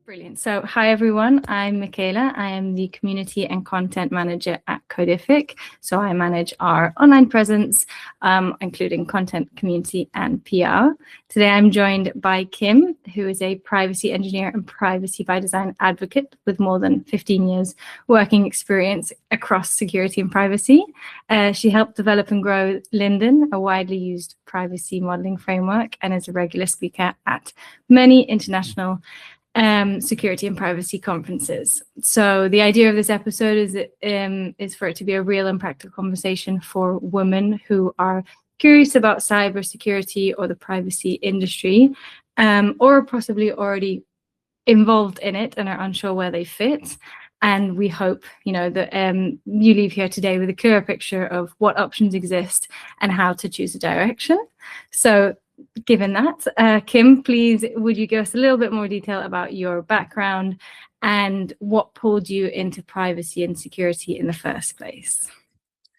Brilliant. So hi, everyone. I'm Michaela. I am the Community and Content Manager at Codific. So I manage our online presence, including content, community, and PR. Today, I'm joined by Kim, who is a privacy engineer and privacy by design advocate with more than 15 years working experience across security and privacy. She helped develop and grow LINDDUN, a widely used privacy modeling framework, and is a regular speaker at many international security and privacy conferences. So the idea of this episode is for it to be a real and practical conversation for women who are curious about cybersecurity or the privacy industry, or possibly already involved in it and are unsure where they fit. And we hope, that you leave here today with a clearer picture of what options exist and how to choose a direction. So given that, Kim, please, would you give us a little bit more detail about your background and what pulled you into privacy and security in the first place?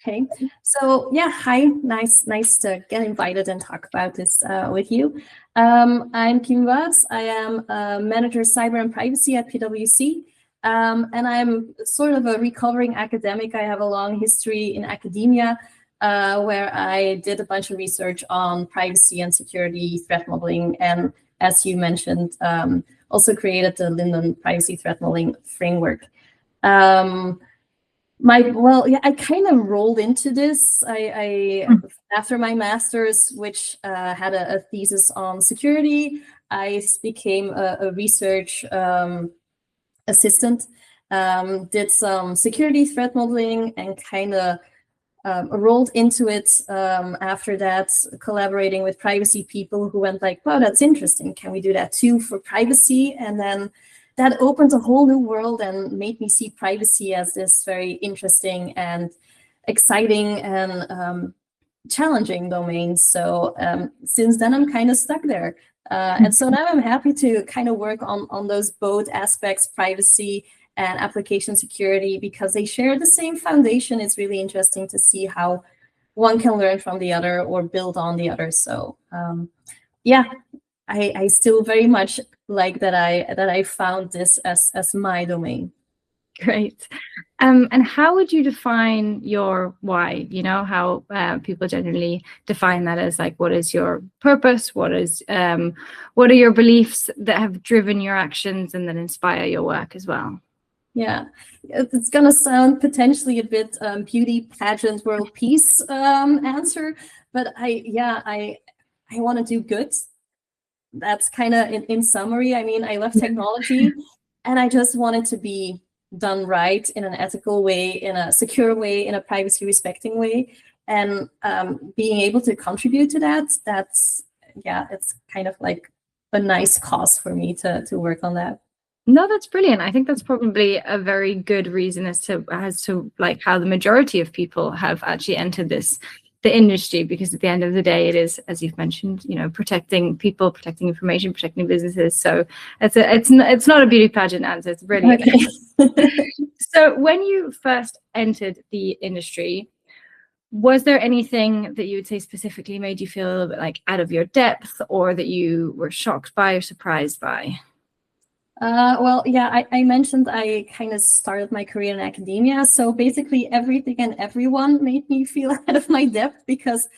Okay, so yeah, hi, nice to get invited and talk about this with you. I'm Kim Wuyts. I am a manager cyber and privacy at PwC, and I'm sort of a recovering academic. I have a long history in academia, where I did a bunch of research on privacy and security threat modeling, and as you mentioned, also created the LINDDUN privacy threat modeling framework. I kind of rolled into this. After my master's, which had a thesis on security, I became a research assistant, did some security threat modeling, and kind of rolled into it after that, collaborating with privacy people who went like, wow, that's interesting. Can we do that too for privacy? And then that opened a whole new world and made me see privacy as this very interesting and exciting and challenging domain. So since then, I'm kind of stuck there. And so now I'm happy to kind of work on those both aspects, privacy and application security, because they share the same foundation. It's really interesting to see how one can learn from the other or build on the other. So yeah, I still very much like that I found this as my domain. Great. And how would you define your why? How people generally define that as like, what is your purpose? What are your beliefs that have driven your actions and then inspire your work as well? Yeah, it's gonna sound potentially a bit beauty pageant world peace answer, but I want to do good. That's kind of in summary. I mean, I love technology, and I just want it to be done right in an ethical way, in a secure way, in a privacy respecting way, and being able to contribute to that. It's kind of like a nice cause for me to work on that. No, that's brilliant. I think that's probably a very good reason as to like how the majority of people have actually entered the industry, because at the end of the day, it is, as you've mentioned, protecting people, protecting information, protecting businesses. So it's not a beauty pageant answer. It's brilliant. Okay. So when you first entered the industry, was there anything that you would say specifically made you feel a little bit like out of your depth, or that you were shocked by or surprised by? Well, yeah, I mentioned I kind of started my career in academia. So basically everything and everyone made me feel out of my depth, because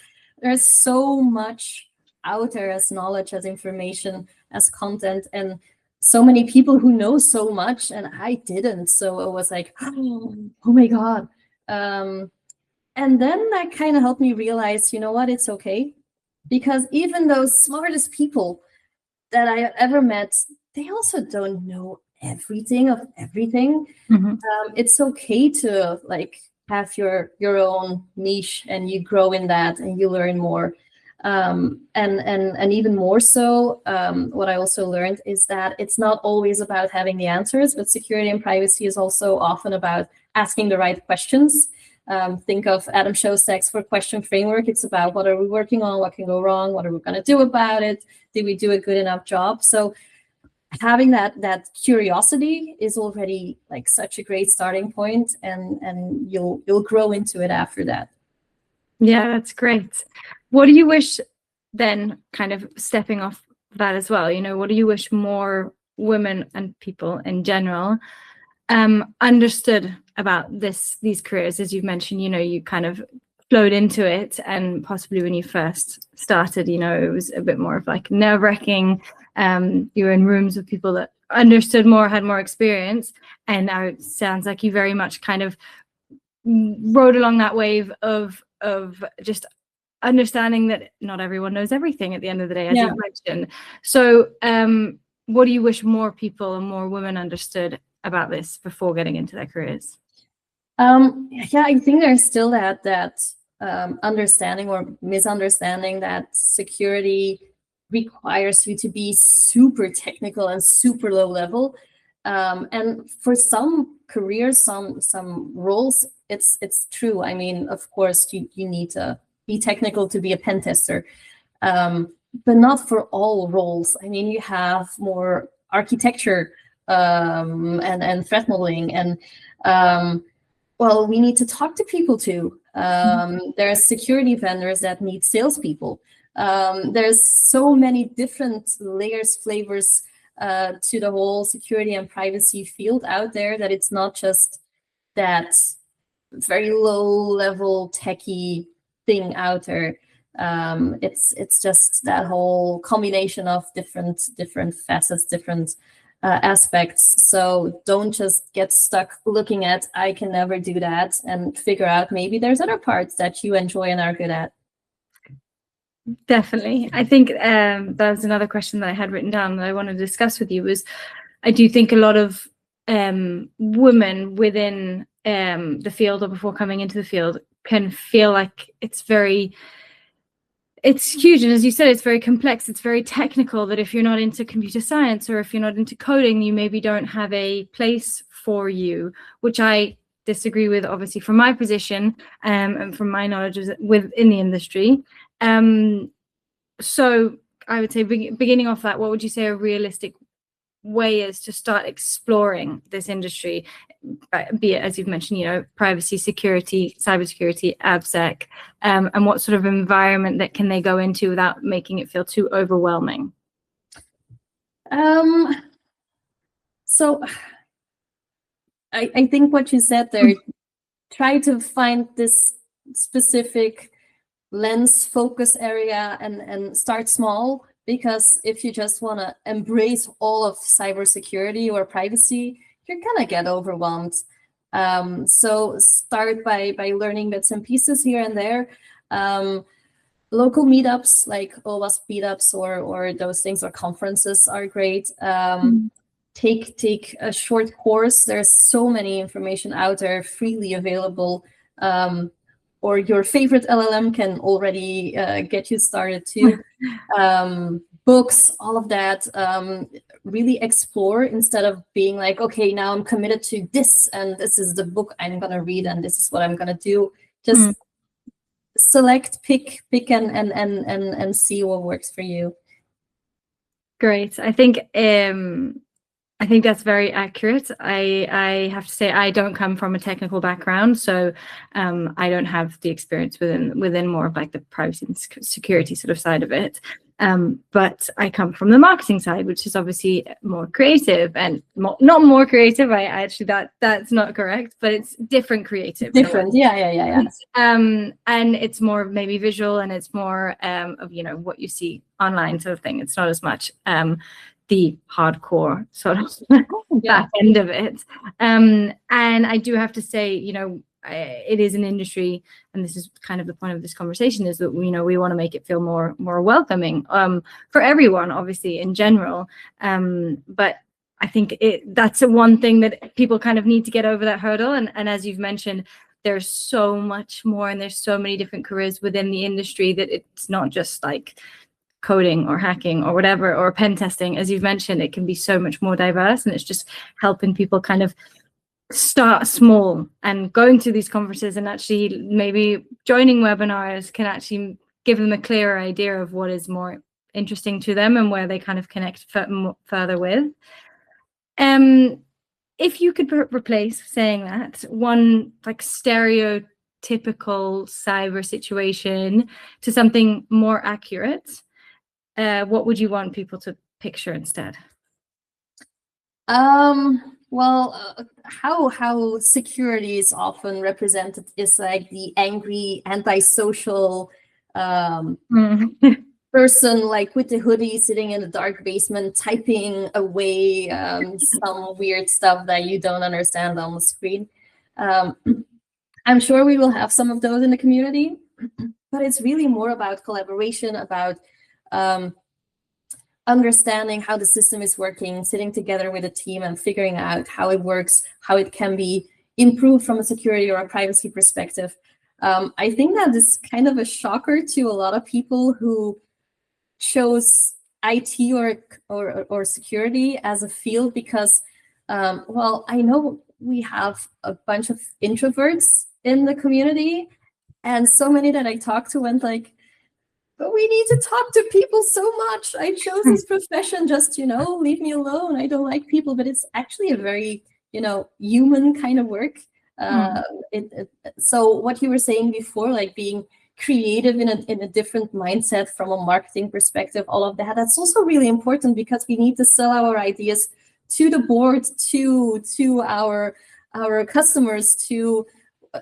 there's so much out there as knowledge, as information, as content, and so many people who know so much, and I didn't. So it was like, oh my God. And then that kind of helped me realize, you know what, it's okay. Because even those smartest people that I have ever met, they also don't know everything of everything. Mm-hmm. It's okay to like have your own niche, and you grow in that and you learn more. And even more so, what I also learned is that it's not always about having the answers, but security and privacy is also often about asking the right questions. Think of Adam Shostak's 4-question framework. It's about what are we working on, what can go wrong, what are we going to do about it, did we do a good enough job? So having that curiosity is already like such a great starting point, and you'll grow into it after that. Yeah, that's great. What do you wish then kind of stepping off that as well, you know, what do you wish more women and people in general understood about these careers? As you've mentioned, you know, you kind of flowed into it, and possibly when you first started, you know, it was a bit more of like nerve-wracking. You were in rooms with people that understood more, had more experience, and now it sounds like you very much kind of rode along that wave of just understanding that not everyone knows everything at the end of the day, as you mentioned. So what do you wish more people and more women understood about this before getting into their careers? Yeah, I think there's still that understanding or misunderstanding that security requires you to be super technical and super low level. And for some careers, some roles, it's true. I mean, of course, you need to be technical to be a pen tester, but not for all roles. I mean, you have more architecture and threat modeling, and well, we need to talk to people too. There are security vendors that need salespeople. There's so many different layers, flavors to the whole security and privacy field out there, that it's not just that very low level techie thing out there. It's just that whole combination of different facets, different aspects. So don't just get stuck looking at, I can never do that, and figure out maybe there's other parts that you enjoy and are good at. Definitely. I think that's another question that I had written down that I want to discuss with you. Was I do think a lot of women within the field or before coming into the field can feel like it's huge, and as you said, it's very complex, it's very technical, that if you're not into computer science or if you're not into coding, you maybe don't have a place for you, which I disagree with, obviously, from my position and from my knowledge within the industry. So I would say, beginning off that, what would you say a realistic way is to start exploring this industry, be it, as you've mentioned, you know, privacy, security, cybersecurity, AppSec, and what sort of environment that can they go into without making it feel too overwhelming? So I think what you said there, try to find this specific lens focus area and start small. Because if you just want to embrace all of cybersecurity or privacy, you're gonna get overwhelmed. So start by learning bits and pieces here and there. Local meetups like OWASP meetups or those things, or conferences, are great. Take a short course. There's so many information out there freely available. Or your favorite LLM can already get you started too. Books, all of that. Really explore, instead of being like, okay, now I'm committed to this, and this is the book I'm gonna read, and this is what I'm gonna do. Just select, pick, and see what works for you. Great. I think that's very accurate. I have to say, I don't come from a technical background, so I don't have the experience within more of like the privacy and security sort of side of it. But I come from the marketing side, which is obviously more creative, and not more creative. I actually, that's not correct, but it's different creative. Different, yeah. And it's more maybe visual, and it's more of, you know, what you see online sort of thing. It's not as much the hardcore sort of back end of it. And I do have to say, you know, it is an industry, and this is kind of the point of this conversation, is that, you know, we want to make it feel more welcoming for everyone, obviously, in general. But I think that's one thing that people kind of need to get over, that hurdle. And as you've mentioned, there's so much more, and there's so many different careers within the industry, that it's not just like coding or hacking or whatever, or pen testing. As you've mentioned, it can be so much more diverse, and it's just helping people kind of start small and going to these conferences, and actually maybe joining webinars can actually give them a clearer idea of what is more interesting to them and where they kind of connect further with. If you could replace, saying that, one like stereotypical typical cyber situation to something more accurate, what would you want people to picture instead? Well, how security is often represented is like the angry, antisocial person, like with the hoodie, sitting in a dark basement, typing away some weird stuff that you don't understand on the screen. I'm sure we will have some of those in the community, but it's really more about collaboration, about understanding how the system is working, sitting together with a team and figuring out how it works, how it can be improved from a security or a privacy perspective. I think that is kind of a shocker to a lot of people who chose IT or security as a field because, well, I know we have a bunch of introverts in the community, and so many that I talked to went like, but we need to talk to people so much. I chose this profession just, leave me alone. I don't like people, but it's actually a very, human kind of work. So what you were saying before, like being creative in a different mindset from a marketing perspective, all of that, that's also really important because we need to sell our ideas to the board, to our customers,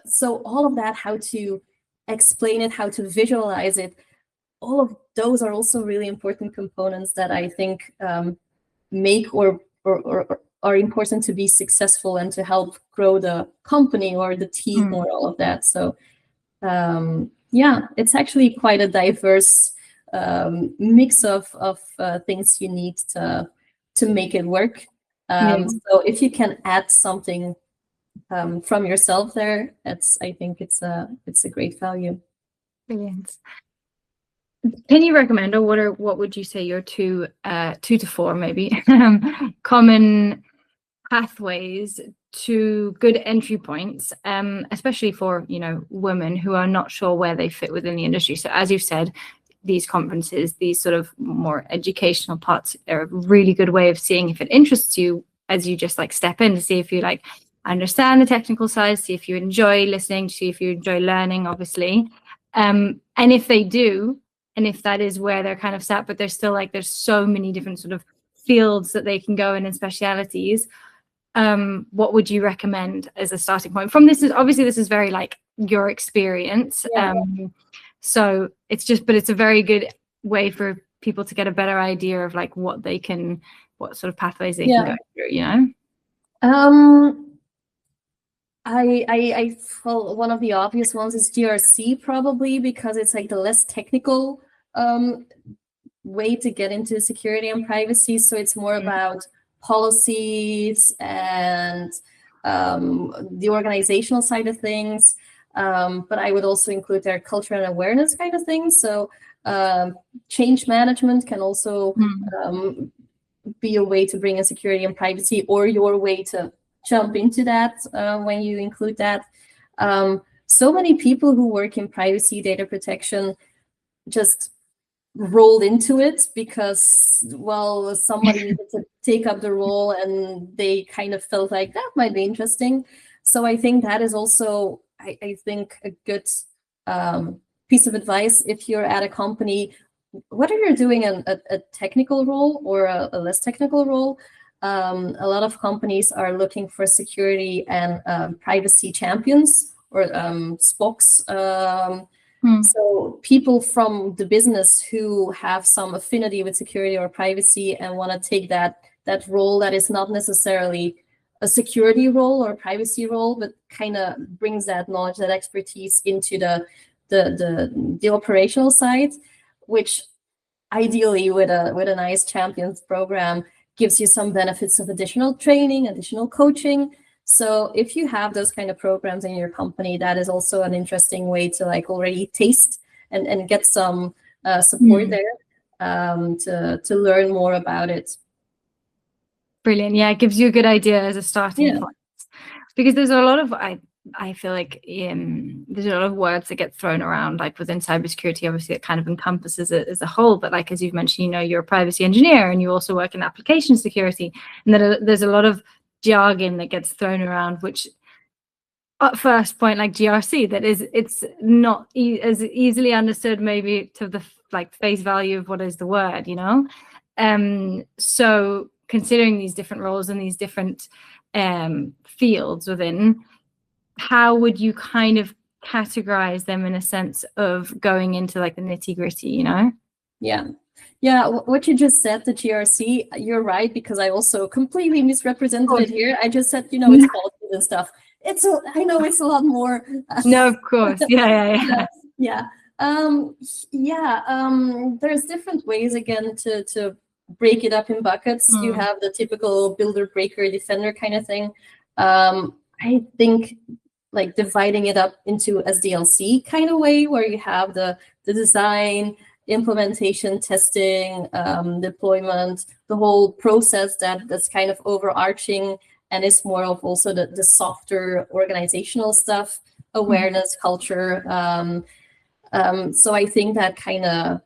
so all of that, how to explain it, how to visualize it, all of those are also really important components that I think make or are important to be successful and to help grow the company or the team or all of that. So yeah, it's actually quite a diverse mix of things you need to make it work. So if you can add something from yourself there, I think it's a great value. Brilliant. Can you recommend, or what would you say your two to four maybe common pathways to good entry points, especially for women who are not sure where they fit within the industry? So as you've said, these conferences, these sort of more educational parts, are a really good way of seeing if it interests you, as you just like step in to see if you like understand the technical side, see if you enjoy listening, see if you enjoy learning, obviously, and if they do. And if that is where they're kind of sat, but they're still like, there's so many different sort of fields that they can go in and specialities. What would you recommend as a starting point? From this is very like your experience. Yeah. So but it's a very good way for people to get a better idea of like what sort of pathways they can go through, well, one of the obvious ones is GRC, probably because it's like the less technical way to get into security and privacy. So it's more about policies and the organizational side of things. But I would also include their culture and awareness kind of things. So change management can also be a way to bring in security and privacy, or your way to jump into that when you include that. So many people who work in privacy, data protection, just rolled into it because, well, somebody needed to take up the role and they kind of felt like that might be interesting. So I think that is also, I think, a good piece of advice if you're at a company, whether you're doing a technical role or a less technical role. A lot of companies are looking for security and privacy champions, or SPOCs. So people from the business who have some affinity with security or privacy and want to take that role that is not necessarily a security role or a privacy role, but kind of brings that knowledge, that expertise into the operational side, which ideally with a nice champions program gives you some benefits of additional training, additional coaching. So if you have those kind of programs in your company, that is also an interesting way to like already taste and get some support there to learn more about it. Brilliant. Yeah, it gives you a good idea as a starting point. Because there's a lot of, I feel like there's a lot of words that get thrown around, like within cybersecurity. Obviously, it kind of encompasses it as a whole. But like, as you've mentioned, you're a privacy engineer and you also work in application security. And there's a lot of jargon that gets thrown around, which first point, like GRC, that is, it's not as easily understood maybe to the like face value of what is the word, you know. So considering these different roles and these different fields within, how would you kind of categorize them in a sense of going into like the nitty-gritty, you know? Yeah, what you just said, the GRC, you're right, because I also completely misrepresented it here. I just said, you know, it's policies and stuff. I know it's a lot more. No, of course. Yeah. There's different ways, again, to break it up in buckets. You have the typical builder, breaker, defender kind of thing. I think like dividing it up into SDLC kind of way, where you have the design, implementation, testing, deployment, the whole process that's kind of overarching and is more of also the softer organizational stuff, awareness, culture. So I think that kind of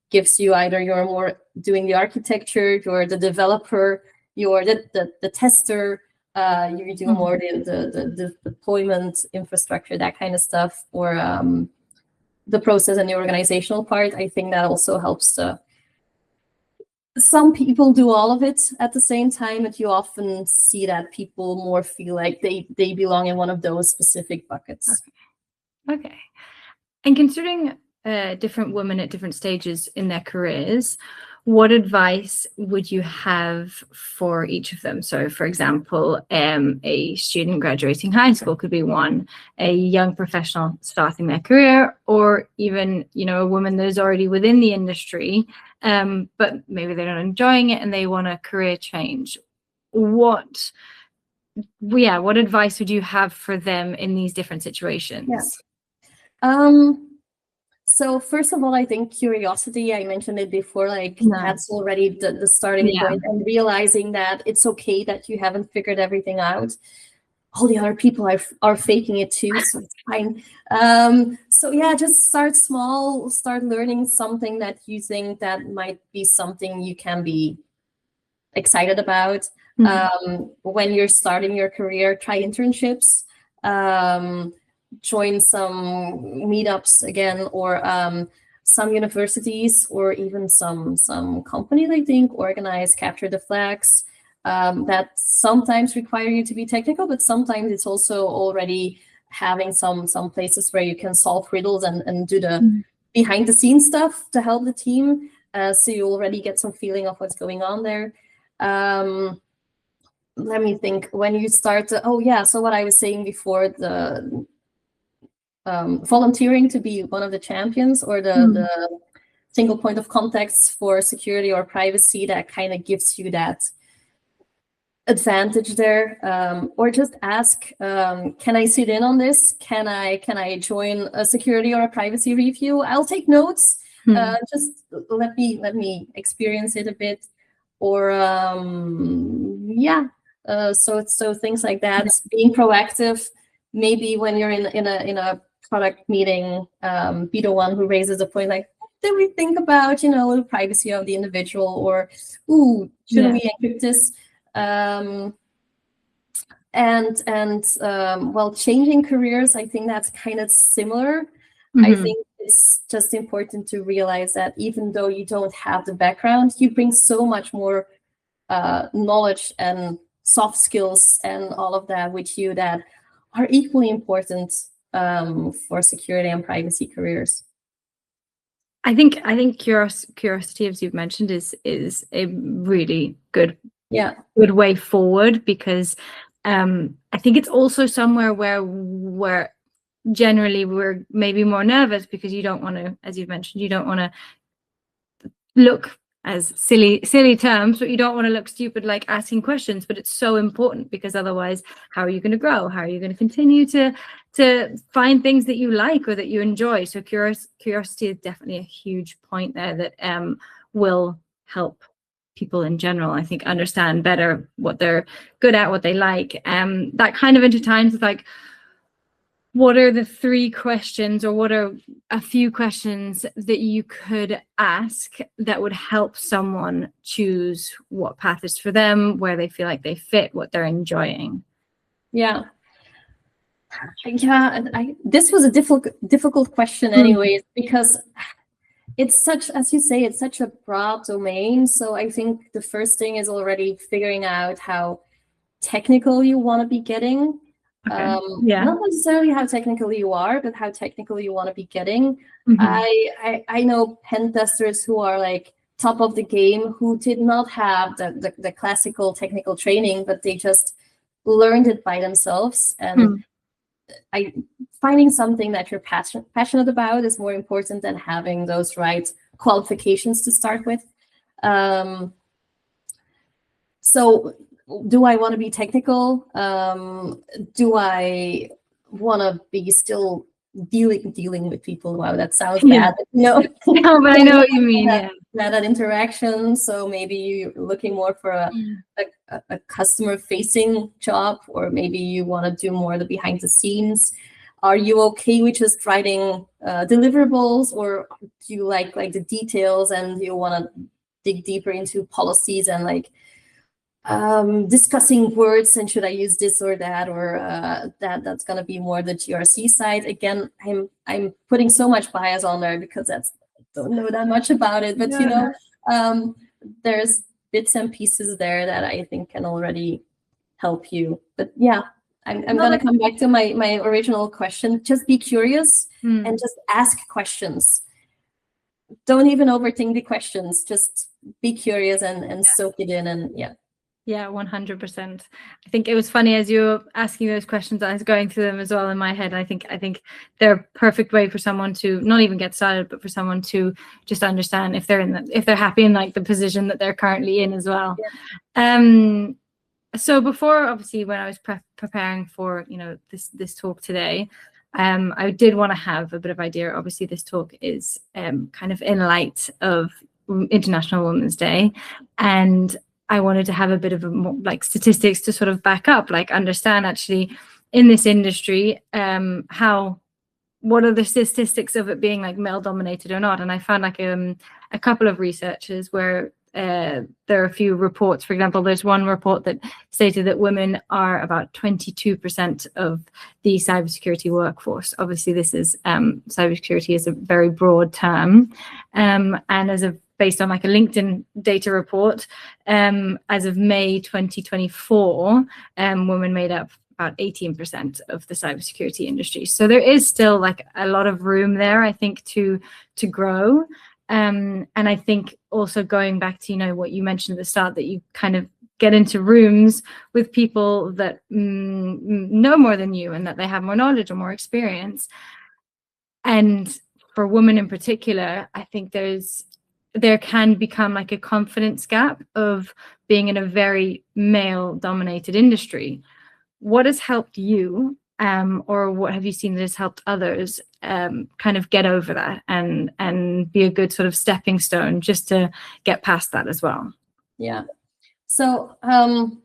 gives you either you're more doing the architecture, you're the developer, you're the tester, you do more the deployment infrastructure, that kind of stuff, or the process and the organizational part. I think that also helps some people do all of it at the same time, but you often see that people more feel like they belong in one of those specific buckets. Okay. And considering different women at different stages in their careers, what advice would you have for each of them? So, for example, a student graduating high school could be one, a young professional starting their career, or even, you know, a woman that is already within the industry, but maybe they're not enjoying it and they want a career change. What advice would you have for them in these different situations? Yeah. So first of all, I think curiosity, I mentioned it before, like that's already the starting point, and realizing that it's okay that you haven't figured everything out. All the other people are faking it too, so it's fine. So yeah, just start small, start learning something that you think that might be something you can be excited about. When you're starting your career, try internships. Join some meetups again, or some universities, or even some companies, I think, organize capture the flags that sometimes require you to be technical, but sometimes it's also already having some places where you can solve riddles and do the behind the scenes stuff to help the team, so you already get some feeling of what's going on there. Let me think. When you start so what I was saying before, the volunteering to be one of the champions, or the single point of contacts for security or privacy, that kind of gives you that advantage there. Or just ask, can I sit in on this? Can I join a security or a privacy review? I'll take notes. Just let me experience it a bit. Or so things like that. Being proactive. Maybe when you're in a product meeting, be the one who raises a point like, did we think about, you know, the privacy of the individual, or should we encrypt this? Well, changing careers, I think that's kind of similar. I think it's just important to realize that even though you don't have the background, you bring so much more knowledge and soft skills and all of that with you that are equally important for security and privacy careers. I think curiosity, as you've mentioned, is a really good way forward, because I think it's also somewhere where generally we're maybe more nervous, because you don't want to, as you've mentioned, you don't want to look, as silly terms, but you don't want to look stupid like asking questions. But it's so important, because otherwise, how are you going to grow? How are you going to continue to find things that you like or that you enjoy? So curiosity is definitely a huge point there that will help people in general, I think, understand better what they're good at, what they like. That kind of intertwines with like, what are the 3 questions, or what are a few questions that you could ask that would help someone choose what path is for them, where they feel like they fit, what they're enjoying? Yeah. Yeah, this was a difficult question anyways, because it's such, as you say, it's such a broad domain. So I think the first thing is already figuring out how technical you want to be getting. Okay. Yeah. Not necessarily how technical you are, but how technical you want to be getting. I know pen testers who are like top of the game, who did not have the classical technical training, but they just learned it by themselves. And finding something that you're passionate about is more important than having those right qualifications to start with. So do I want to be technical? Do I want to be still dealing with people? Wow, that sounds bad. No, no, but I know what you mean. That interaction. So maybe you're looking more for a customer-facing job, or maybe you want to do more the behind the scenes. Are you okay with just writing deliverables, or do you like the details and you want to dig deeper into policies and like discussing words and should I use this or that, or that's going to be more the GRC side. Again, I'm putting so much bias on there because I don't know that much about it, but there's bits and pieces there that I think can already help you. But yeah, I'm going to come back to my original question. Just be curious and just ask questions. Don't even overthink the questions. Just be curious and soak it in, and Yeah, 100%. I think it was funny as you were asking those questions, I was going through them as well in my head. I think they're a perfect way for someone to not even get started, but for someone to just understand if they're happy in like the position that they're currently in as well. Yeah. So before, obviously, when I was preparing for this talk today, I did want to have a bit of idea. Obviously, this talk is kind of in light of International Women's Day, and I wanted to have a bit of like statistics to sort of back up, like understand actually in this industry, what are the statistics of it being like male dominated or not. And I found like a couple of researchers where there are a few reports. For example, there's one report that stated that women are about 22% of the cybersecurity workforce. Obviously, this is cybersecurity is a very broad term, and based on like a LinkedIn data report, as of May 2024, women made up about 18% of the cybersecurity industry. So there is still like a lot of room there, I think, to grow. And I think also going back to, what you mentioned at the start, that you kind of get into rooms with people that know more than you and that they have more knowledge or more experience. And for women in particular, I think there can become like a confidence gap of being in a very male dominated industry. What has helped you, or what have you seen that has helped others kind of get over that and be a good sort of stepping stone just to get past that as well? Yeah. So I'm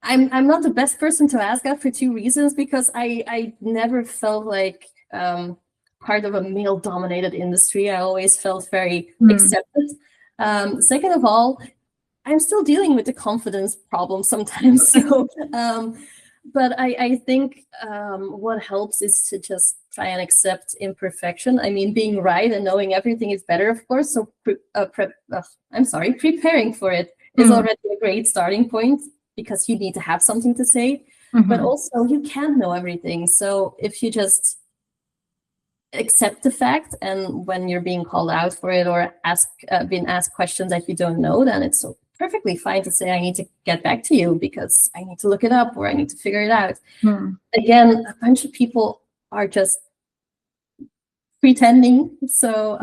not the best person to ask that for two reasons, because I never felt like part of a male-dominated industry. I always felt very accepted. Second of all, I'm still dealing with the confidence problem sometimes. So, but I think what helps is to just try and accept imperfection. I mean, being right and knowing everything is better, of course. So preparing for it is already a great starting point, because you need to have something to say. But also you can't know everything. So if you just accept the fact, and when you're being called out for it or being asked questions that you don't know, then it's perfectly fine to say, I need to get back to you because I need to look it up or I need to figure it out. Again, a bunch of people are just pretending. So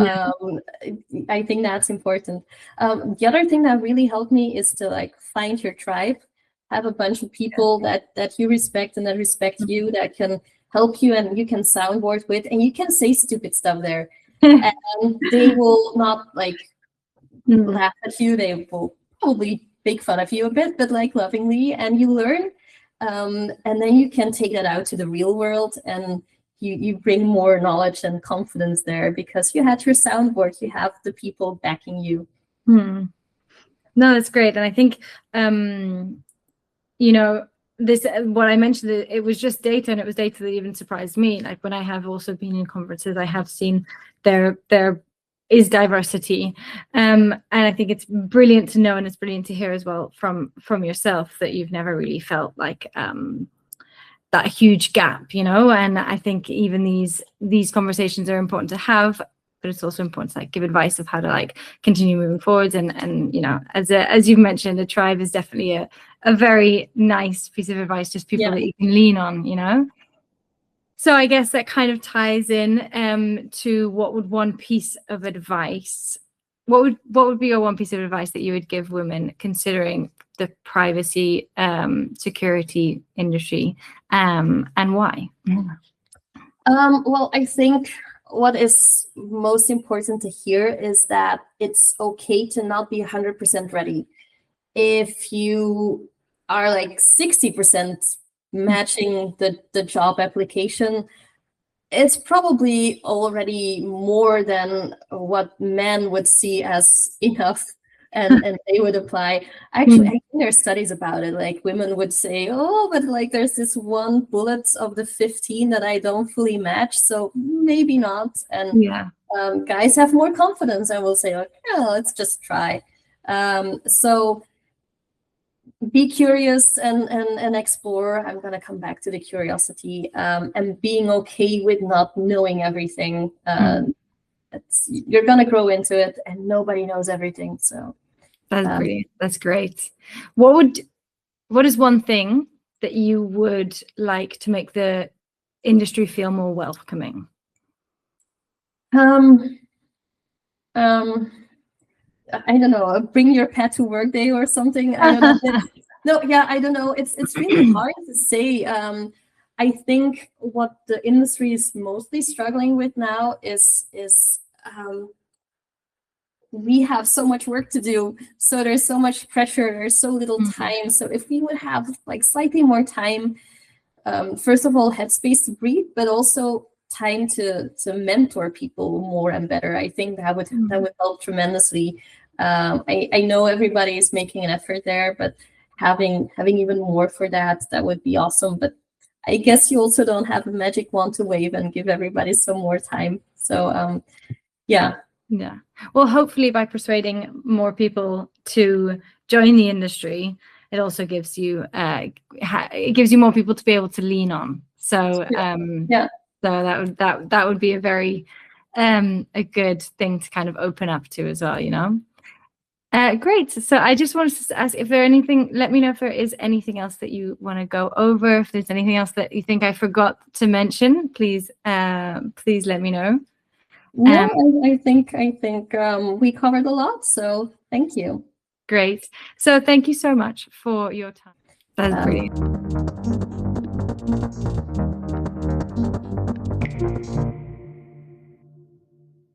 I think that's important. The other thing that really helped me is to like find your tribe, have a bunch of people that you respect and that respect you, that can help you and you can soundboard with, and you can say stupid stuff there. And they will not like laugh at you. They will probably make fun of you a bit, but like lovingly, and you learn. And then you can take that out to the real world, and you bring more knowledge and confidence there because you had your soundboard, you have the people backing you. No, that's great. And I think, this, what I mentioned, it was just data, and it was data that even surprised me. Like when I have also been in conferences, I have seen there is diversity, and I think it's brilliant to know, and it's brilliant to hear as well from yourself that you've never really felt like that huge gap, you know. And I think even these conversations are important to have, but it's also important to like give advice of how to like continue moving forwards. And you know, as you've mentioned, a tribe is definitely a very nice piece of advice, just people that you can lean on, you know. So I guess that kind of ties in to what would be your one piece of advice that you would give women considering the privacy security industry, and why? Well, I think what is most important to hear is that it's okay to not be 100% ready. If you are like 60% matching the job application, it's probably already more than what men would see as enough, and they would apply. Actually, I think there's studies about it. Like women would say, oh, but like there's this one bullet of the 15 that I don't fully match, so maybe not. And guys have more confidence and will say, like, yeah, let's just try. So be curious and explore. I'm gonna come back to the curiosity, and being okay with not knowing everything. You're gonna grow into it, and nobody knows everything. So that's brilliant. That's great. What is one thing that you would like to make the industry feel more welcoming? I don't know, bring your pet to work day or something. I don't know. No, yeah, I don't know. It's really hard to say. I think what the industry is mostly struggling with now is we have so much work to do. So there's so much pressure, there's so little time. So if we would have like slightly more time, first of all, headspace to breathe, but also time to mentor people more and better, I think that would help tremendously. I know everybody is making an effort there, but having even more for that would be awesome. But I guess you also don't have a magic wand to wave and give everybody some more time. So yeah. Well, hopefully by persuading more people to join the industry, it also gives you more people to be able to lean on. So so that would be a very a good thing to kind of open up to as well, you know. Great. So I just wanted to ask if there anything. Let me know if there is anything else that you want to go over. If there's anything else that you think I forgot to mention, please let me know. No, I think we covered a lot. So thank you. Great. So thank you so much for your time. That's brilliant.